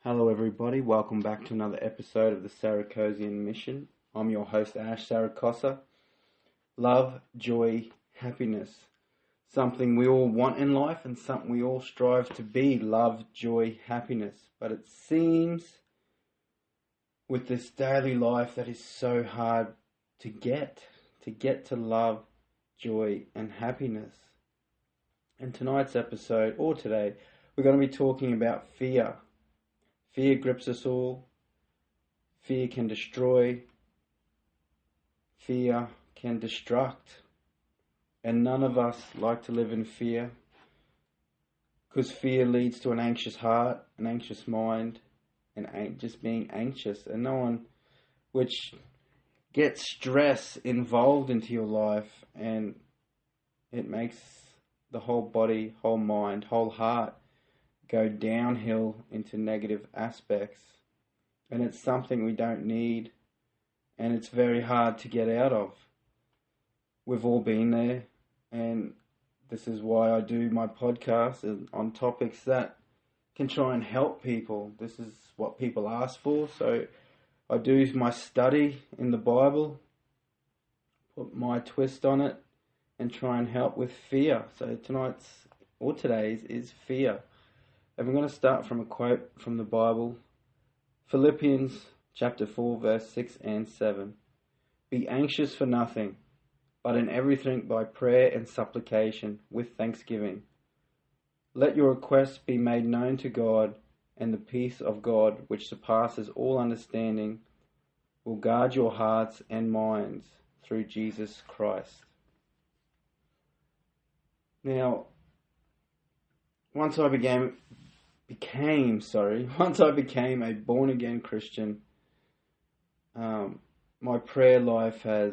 Hello, everybody. Welcome back to another episode of the Sarakosian Mission. I'm your host, Ash Sarakosa. Love, joy, happiness. Something we all want in life and something we all strive to be. Love, joy, happiness. But it seems with this daily life that is so hard to get to love, joy, and happiness. In tonight's episode, or today, we're going to be talking about fear. Fear grips us all. Fear can destroy. Fear can destruct. And none of us like to live in fear, because fear leads to an anxious heart, an anxious mind, and just being anxious. And no one, which gets stress involved into your life, and it makes the whole body, whole mind, whole heart go downhill into negative aspects. And it's something we don't need, and it's very hard to get out of. We've all been there, and this is why I do my podcast on topics that can try and help people. This is what people ask for, so I do my study in the Bible, put my twist on it, and try and help with fear. So today's is fear. And we're going to start from a quote from the Bible, Philippians chapter 4, verse 6 and 7. Be anxious for nothing, but in everything by prayer and supplication with thanksgiving. Let your requests be made known to God, and the peace of God, which surpasses all understanding, will guard your hearts and minds through Jesus Christ. Now, once I became a born-again Christian, my prayer life I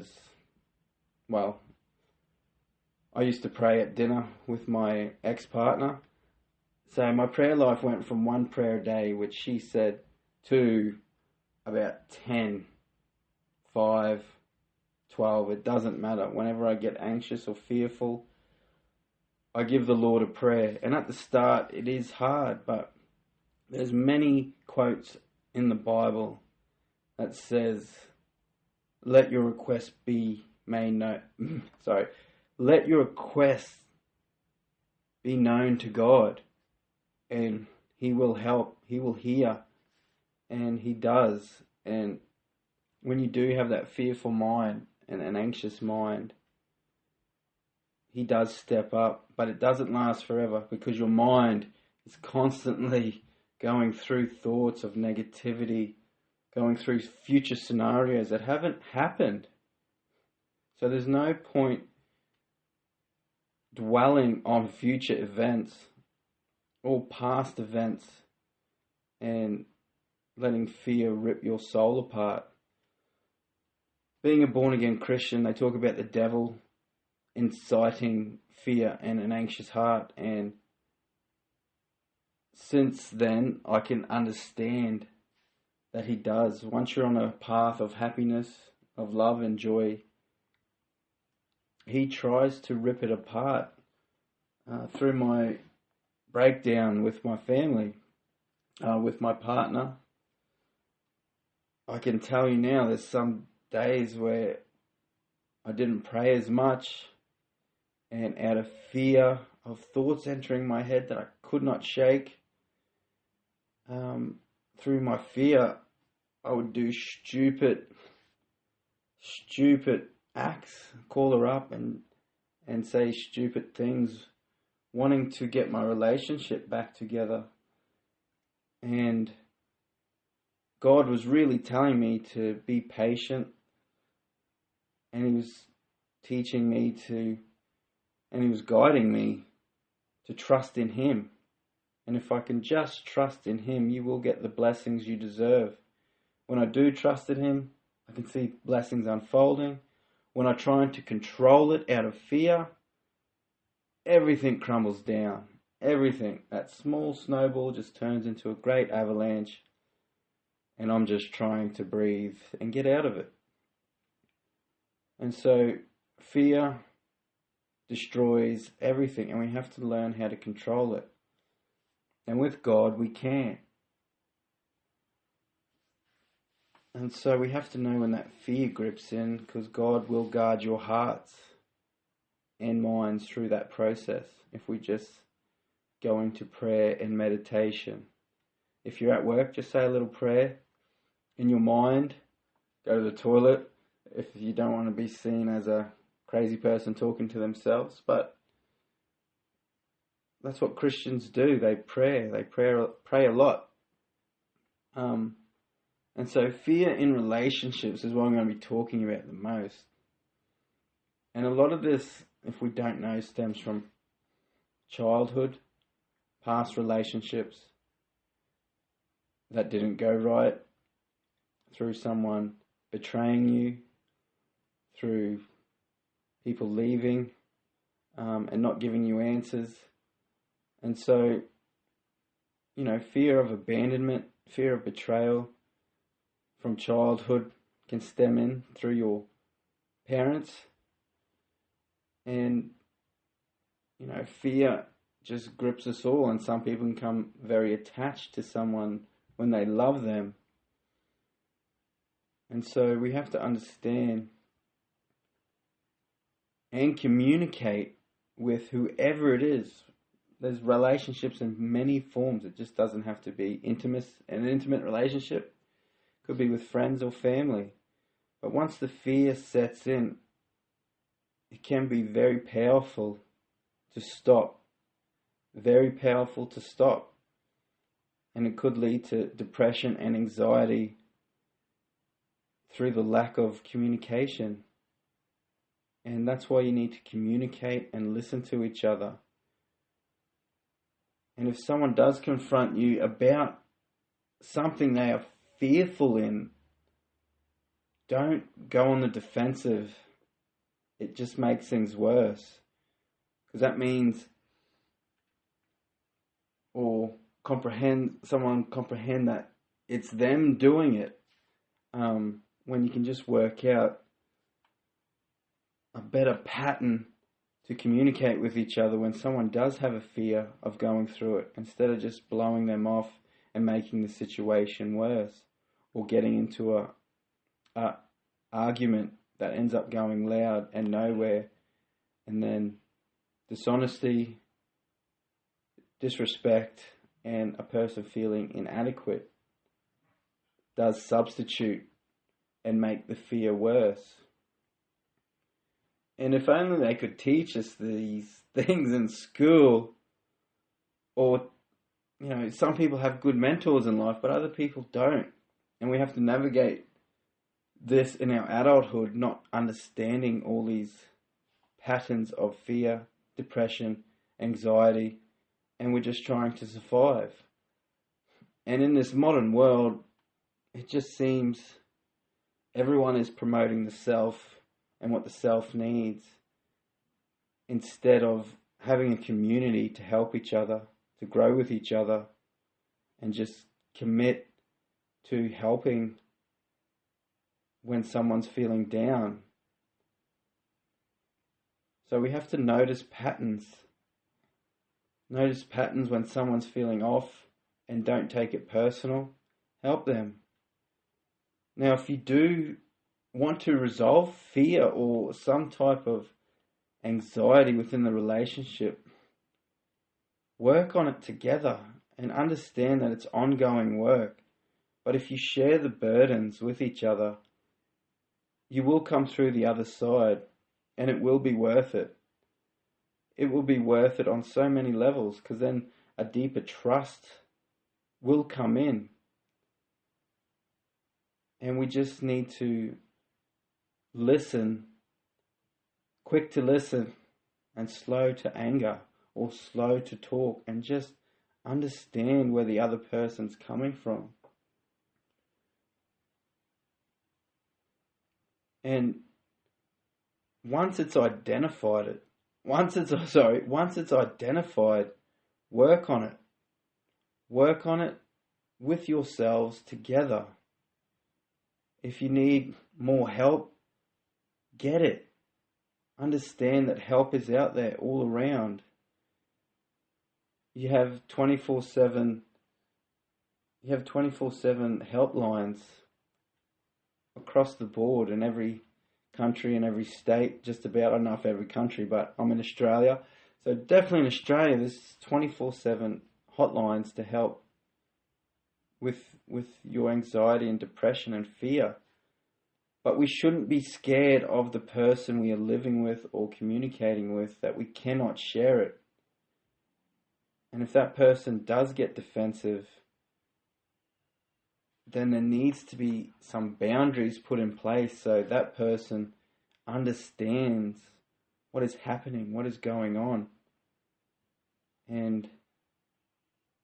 used to pray at dinner with my ex-partner. So my prayer life went from one prayer a day, which she said, to about 10, 5, 12, it doesn't matter. Whenever I get anxious or fearful, I give the Lord a prayer. And at the start, it is hard, but there's many quotes in the Bible that says, let your requests be made known. Let your requests be known to God, and He will help, He will hear, and He does. And when you do have that fearful mind and an anxious mind, He does step up, but it doesn't last forever, because your mind is constantly going through thoughts of negativity, going through future scenarios that haven't happened. So there's no point dwelling on future events or past events and letting fear rip your soul apart. Being a born-again Christian, they talk about the devil inciting fear and an anxious heart, and since then I can understand that he does. Once you're on a path of happiness, of love and joy, he tries to rip it apart. Through my breakdown with my family, with my partner, I can tell you now there's some days where I didn't pray as much, and out of fear of thoughts entering my head that I could not shake, through my fear, I would do stupid acts, call her up and say stupid things, wanting to get my relationship back together. And God was really telling me to be patient, and He was teaching me and He was guiding me to trust in Him. And if I can just trust in Him, you will get the blessings you deserve. When I do trust in Him, I can see blessings unfolding. When I try to control it out of fear, everything crumbles down. Everything. That small snowball just turns into a great avalanche, and I'm just trying to breathe and get out of it. And so fear destroys everything, and we have to learn how to control it. And with God, we can. And so we have to know when that fear grips in, because God will guard your hearts and minds through that process if we just go into prayer and meditation. If you're at work, just say a little prayer in your mind. Go to the toilet if you don't want to be seen as a crazy person talking to themselves. But that's what Christians do. They pray. They pray a lot. And so fear in relationships is what I'm going to be talking about the most. And a lot of this, if we don't know, stems from childhood, past relationships that didn't go right, through someone betraying you, through people leaving and not giving you answers. And so, fear of abandonment, fear of betrayal from childhood can stem in through your parents. And, fear just grips us all, and some people can become very attached to someone when they love them. And so we have to understand and communicate with whoever it is. There's relationships in many forms. It just doesn't have to be intimate. An intimate relationship could be with friends or family. But once the fear sets in, it can be very powerful to stop. Very powerful to stop. And it could lead to depression and anxiety through the lack of communication. And that's why you need to communicate and listen to each other. And if someone does confront you about something they are fearful in, don't go on the defensive. It just makes things worse. Because that means, or someone comprehend that it's them doing it. When you can just work out a better pattern to communicate with each other when someone does have a fear of going through it, instead of just blowing them off and making the situation worse, or getting into a argument that ends up going loud and nowhere, and then dishonesty, disrespect, and a person feeling inadequate does substitute and make the fear worse. And if only they could teach us these things in school, or, some people have good mentors in life, but other people don't. And we have to navigate this in our adulthood, not understanding all these patterns of fear, depression, anxiety, and we're just trying to survive. And in this modern world, it just seems everyone is promoting the self and what the self needs, instead of having a community to help each other, to grow with each other, and just commit to helping when someone's feeling down. So we have to notice patterns. Notice patterns when someone's feeling off, and don't take it personal. Help them. Now, if you do want to resolve fear or some type of anxiety within the relationship, work on it together and understand that it's ongoing work. But if you share the burdens with each other, you will come through the other side, and it will be worth it. It will be worth it on so many levels, because then a deeper trust will come in. And we just need to listen, quick to listen and slow to anger, or slow to talk, and just understand where the other person's coming from. And once it's identified, work on it. Work on it with yourselves together. If you need more help, get it. Understand that help is out there all around. You have 24/7 helplines across the board in every country and every state, just about. I don't know if every country, but I'm in Australia. So definitely in Australia, there's 24/7 hotlines to help with your anxiety and depression and fear. But we shouldn't be scared of the person we are living with or communicating with, that we cannot share it. And if that person does get defensive, then there needs to be some boundaries put in place so that person understands what is happening, what is going on, and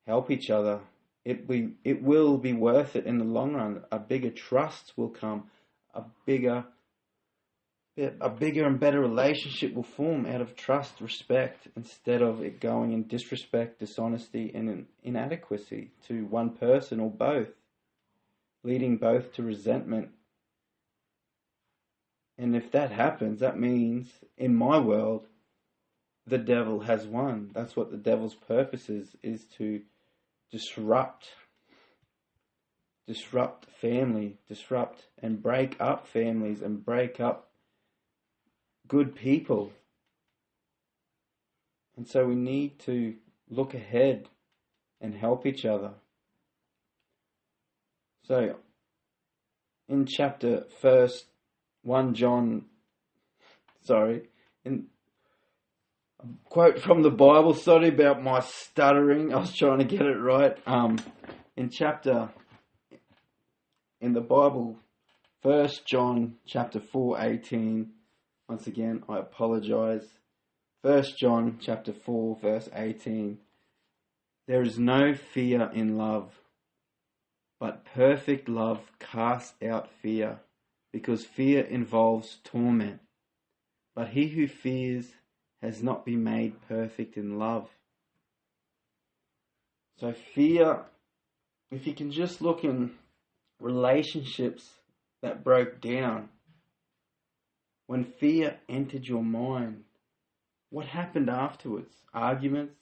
help each other. It will be worth it in the long run. A bigger trust will come. A bigger and better relationship will form out of trust, respect, instead of it going in disrespect, dishonesty, and inadequacy to one person or both, leading both to resentment. And if that happens, that means, in my world, the devil has won. That's what the devil's purpose is to disrupt family, disrupt and break up families and break up good people. And so we need to look ahead and help each other. So in chapter 1 John, in a quote from the Bible, sorry about my stuttering, I was trying to get it right. In the Bible, 1 John chapter 4:18, once again, I apologize. 1 John chapter 4 verse 18, there is no fear in love, but perfect love casts out fear, because fear involves torment. But he who fears has not been made perfect in love. So fear, if you can just look in relationships that broke down, when fear entered your mind, what happened afterwards? Arguments,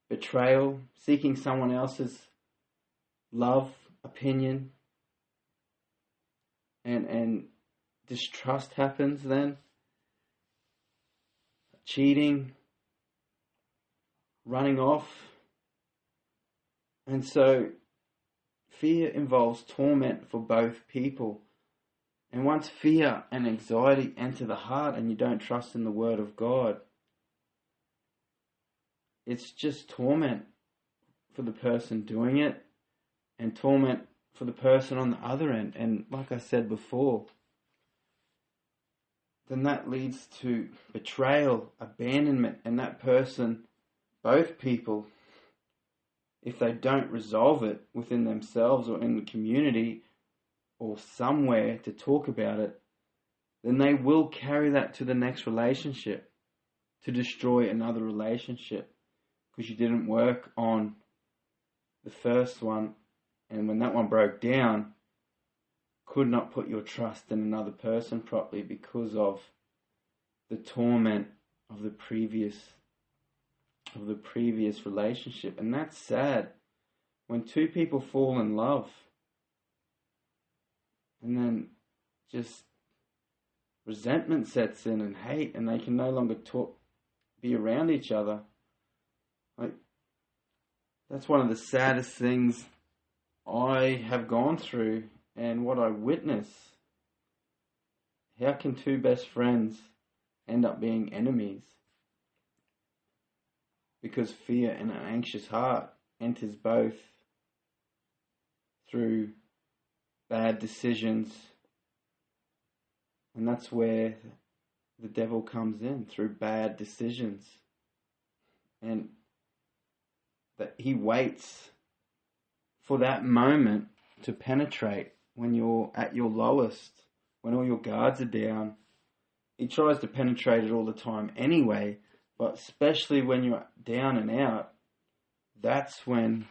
betrayal, seeking someone else's love, opinion, and distrust happens then. Cheating, running off. And so fear involves torment for both people. And once fear and anxiety enter the heart and you don't trust in the Word of God, it's just torment for the person doing it and torment for the person on the other end. And like I said before, then that leads to betrayal, abandonment, and that person, both people, if they don't resolve it within themselves or in the community or somewhere to talk about it, then they will carry that to the next relationship to destroy another relationship because you didn't work on the first one, and when that one broke down, could not put your trust in another person properly because of the torment of the previous relationship. And that's sad when two people fall in love and then just resentment sets in and hate, and they can no longer be around each other. Like, that's one of the saddest things I have gone through and what I witness. How can two best friends end up being enemies? Because fear and an anxious heart enters both through bad decisions. And that's where the devil comes in, through bad decisions. And that he waits for that moment to penetrate when you're at your lowest, when all your guards are down. He tries to penetrate it all the time anyway, but especially when you're down and out, that's when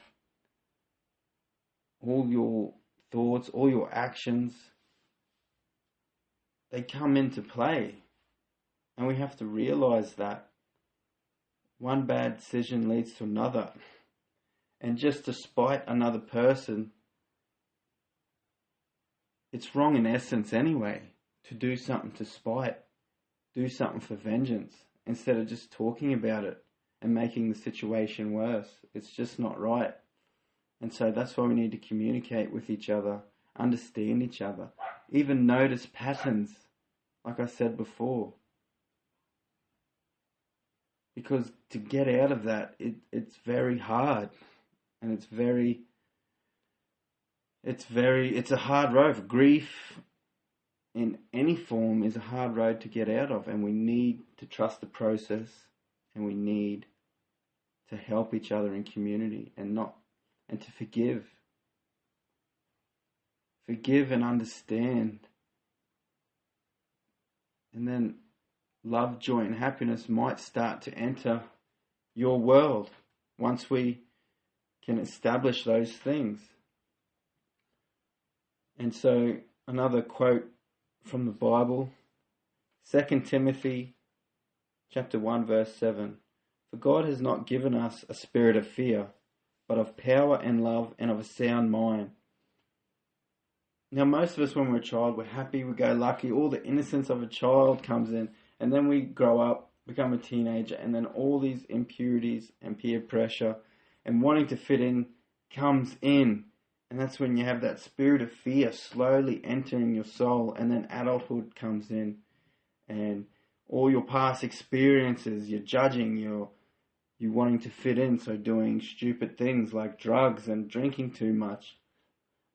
all your thoughts, all your actions, they come into play. And we have to realize that one bad decision leads to another. And just to spite another person it's wrong in essence anyway to do something to spite, do something for vengeance, instead of just talking about it and making the situation worse. It's just not right. And so that's why we need to communicate with each other, understand each other, even notice patterns, like I said before. Because to get out of that, it's very hard. And it's a hard road. Grief in any form is a hard road to get out of. And we need to trust the process, and we need to help each other in community and to forgive. Forgive and understand. And then love, joy, and happiness might start to enter your world once we can establish those things. And so another quote from the Bible, 2 Timothy chapter 1 verse 7. For God has not given us a spirit of fear, but of power and love and of a sound mind. Now most of us when we're a child, we're happy, we go lucky, all the innocence of a child comes in, and then we grow up, become a teenager, and then all these impurities and peer pressure and wanting to fit in comes in. And that's when you have that spirit of fear slowly entering your soul, and then adulthood comes in, and all your past experiences, you're judging, you're wanting to fit in, so doing stupid things like drugs and drinking too much,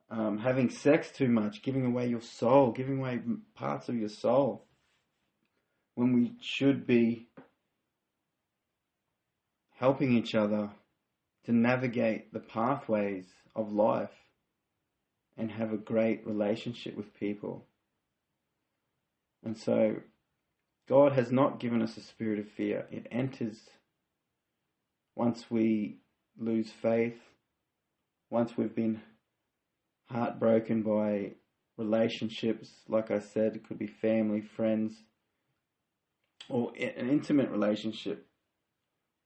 having sex too much, giving away your soul, giving away parts of your soul, when we should be helping each other to navigate the pathways of life and have a great relationship with people. And so God has not given us a spirit of fear. It enters once we lose faith, once we've been heartbroken by relationships, like I said, it could be family, friends, or an intimate relationship.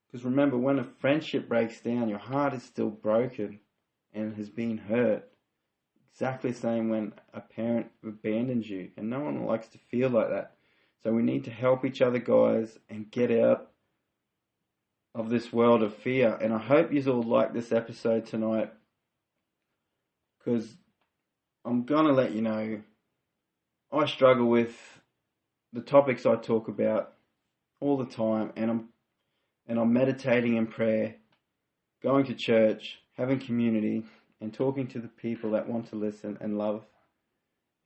Because remember, when a friendship breaks down, your heart is still broken and has been hurt. Exactly the same when a parent abandons you, and no one likes to feel like that. So we need to help each other, guys, and get out of this world of fear. And I hope you all like this episode tonight, because I'm going to let you know I struggle with the topics I talk about all the time, and I'm meditating in prayer, going to church, having community, and talking to the people that want to listen and love.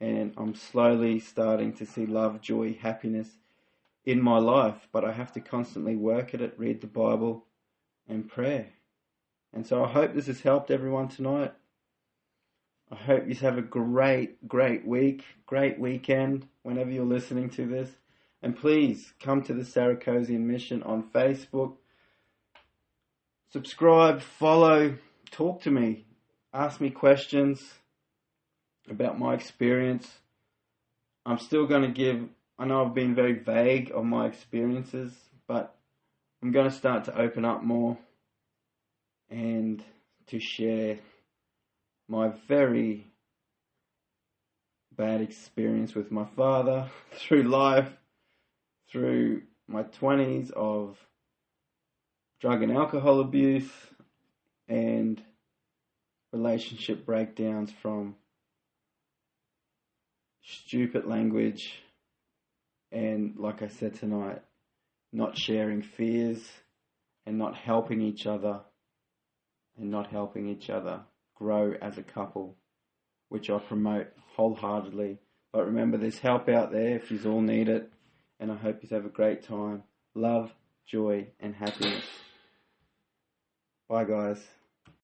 And I'm slowly starting to see love, joy, happiness in my life, but I have to constantly work at it, read the Bible and pray. And so I hope this has helped everyone tonight. I hope you have a great week, great weekend whenever you're listening to this. And please come to the Saracosian Mission on Facebook. Subscribe, follow, talk to me, ask me questions about my experience. I'm still going to I know I've been very vague on my experiences, but I'm going to start to open up more and to share my very bad experience with my father through life, through my 20s of drug and alcohol abuse and relationship breakdowns from stupid language, and like I said tonight, not sharing fears and not helping each other grow as a couple, which I promote wholeheartedly. But remember, there's help out there if you all need it, and I hope you have a great time. Love, joy, and happiness. Bye, guys.